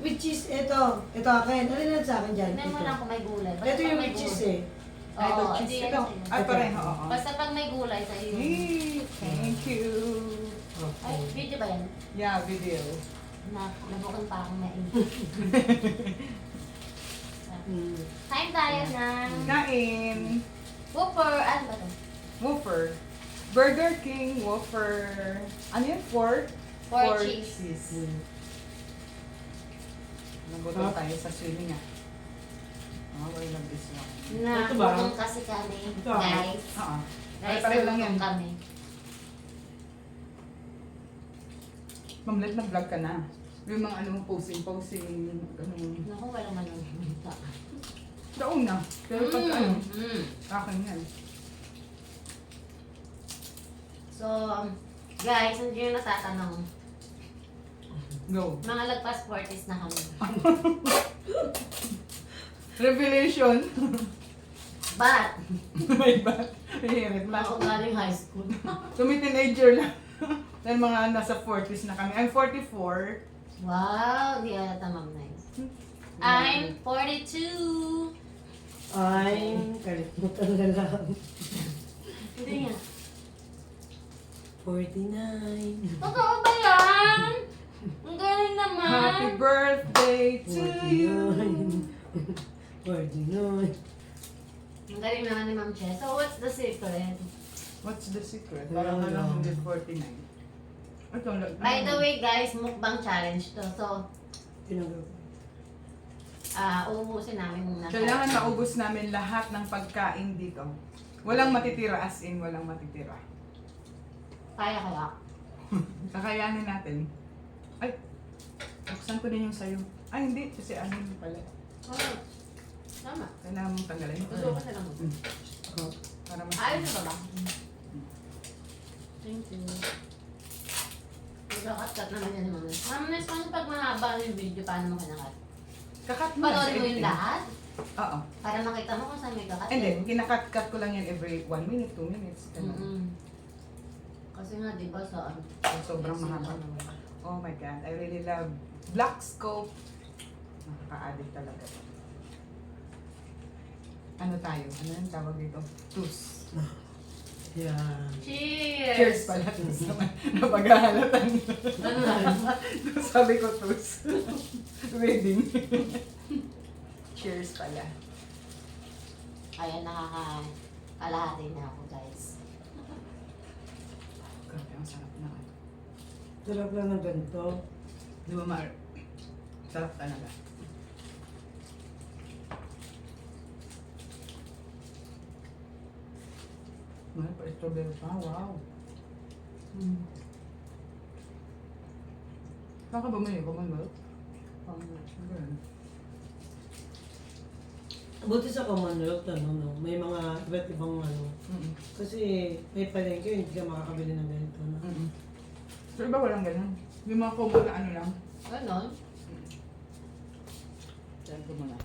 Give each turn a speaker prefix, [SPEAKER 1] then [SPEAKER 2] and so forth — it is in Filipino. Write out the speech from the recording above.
[SPEAKER 1] with cheese, ito. Ito akin. Ano na sa akin dyan?
[SPEAKER 2] Tignan mo lang kung may gulay.
[SPEAKER 1] Ito yung with cheese eh.
[SPEAKER 3] Ay, ito,
[SPEAKER 2] Oo,
[SPEAKER 3] cheese.
[SPEAKER 2] di yan
[SPEAKER 3] Ito.
[SPEAKER 2] sa'yo.
[SPEAKER 3] Ay, pareho. Oo.
[SPEAKER 2] Basta pag may gulay sa'yo.
[SPEAKER 3] Hey, thank you.
[SPEAKER 2] Ay, video ba yan?
[SPEAKER 3] Yeah, video.
[SPEAKER 2] Nabukan pa akong main.
[SPEAKER 1] Mm.
[SPEAKER 2] Time tayo ng
[SPEAKER 3] Kain.
[SPEAKER 2] Whopper. Ano ba ito?
[SPEAKER 3] Whopper. Burger King Whopper. Ano yan? Four cheese.
[SPEAKER 1] Mm.
[SPEAKER 3] Nabutol tayo sa swimming ah. Oh, I love this one.
[SPEAKER 1] Ito ba?
[SPEAKER 2] Nabukan kasi kami,
[SPEAKER 1] Ito.
[SPEAKER 2] guys.
[SPEAKER 3] Oo. Ay,
[SPEAKER 2] Guys,
[SPEAKER 3] pareho lang yan.
[SPEAKER 2] nabukan kami.
[SPEAKER 3] Mamlet, nag-vlog ka na. Yung mga ano, posing, ganun.
[SPEAKER 2] Naku, walang manunod.
[SPEAKER 3] Daon na. Pero pag ano,
[SPEAKER 2] Mm.
[SPEAKER 3] akin yan.
[SPEAKER 2] So, guys, hindi nyo natatanong.
[SPEAKER 3] Go.
[SPEAKER 2] Mga lagpas 40s na kami.
[SPEAKER 3] Revelation.
[SPEAKER 2] But,
[SPEAKER 3] May ba? Hirit lang.
[SPEAKER 2] ako galing high school.
[SPEAKER 3] Tumi-teenager lang. Dahil mga nasa 40s na kami. I'm 44.
[SPEAKER 2] Wow, di ata ma'am nice. I'm 42.
[SPEAKER 1] Ay, kalimutan na lang.
[SPEAKER 2] Hindi nga.
[SPEAKER 1] 49.
[SPEAKER 2] Totoo ba yan? Ang galing naman.
[SPEAKER 3] Happy birthday to you.
[SPEAKER 1] 49.
[SPEAKER 2] Ang galing naman ni Ma'am Che. So, what's the secret?
[SPEAKER 3] What's the secret? Parang ano, 149. Ito,
[SPEAKER 2] By the way, guys, mukbang challenge to. So,
[SPEAKER 1] Tinanggap.
[SPEAKER 2] uubusin namin muna.
[SPEAKER 3] kailangan maubos namin lahat ng pagkain dito. Walang matitira, as in walang matitira.
[SPEAKER 2] Kaya.
[SPEAKER 3] Kakayanin natin. Ay, buksan ko din yung sayo. Ay, hindi. Kasi ano yun pala.
[SPEAKER 2] Oh, tama.
[SPEAKER 3] Kailangan mong tanggalin.
[SPEAKER 2] Gusto ko na lang.
[SPEAKER 3] Para mas...
[SPEAKER 2] Ayos na ba ba? Thank you. Magkakat-cut naman yan ni Ma'am Nes. Ma'am Nes, paano pag mahaba yung video, paano mo kinakat?
[SPEAKER 3] Kakat mo lang sa
[SPEAKER 2] Panood mo yung
[SPEAKER 3] editing.
[SPEAKER 2] lahat?
[SPEAKER 3] Oo.
[SPEAKER 2] Para makita mo kung saan may kakat.
[SPEAKER 3] Hindi, kinakat-cut ko lang yan every 1 minute, 2 minutes. Ganun.
[SPEAKER 2] Mm-mm. Kasi nga, di ba, sa ano?
[SPEAKER 3] Sobrang mahaba. Oh my God, I really love Black Scope. Nakaka-addict talaga. Ano tayo? Ano yung tawag dito? Tus.
[SPEAKER 1] Yan.
[SPEAKER 2] Cheers!
[SPEAKER 3] Cheers pala. Tus naman. Napaghahalatan.
[SPEAKER 2] Ano na?
[SPEAKER 3] Sabi ko tus. Wedding. Cheers pala.
[SPEAKER 2] Ayan, nakaka-kalahati na ako, guys.
[SPEAKER 3] Grabe, ang sarap na.
[SPEAKER 1] Sarap lang ng ganito.
[SPEAKER 3] Di ba, Mar? Sarap talaga. May pa-strawberry pa. Wow. Saan ka bumili? Commonwealth? Ganun.
[SPEAKER 1] Buti sa Commonwealth, ano, no? May mga iba't ibang ano.
[SPEAKER 3] Mm-mm.
[SPEAKER 1] Kasi may palengke, hindi ka makakabili ng ganito. No?
[SPEAKER 3] Mm-mm. So iba walang ganun. Yung mga common na ano lang.
[SPEAKER 2] Ganon?
[SPEAKER 3] Diyan ko muna.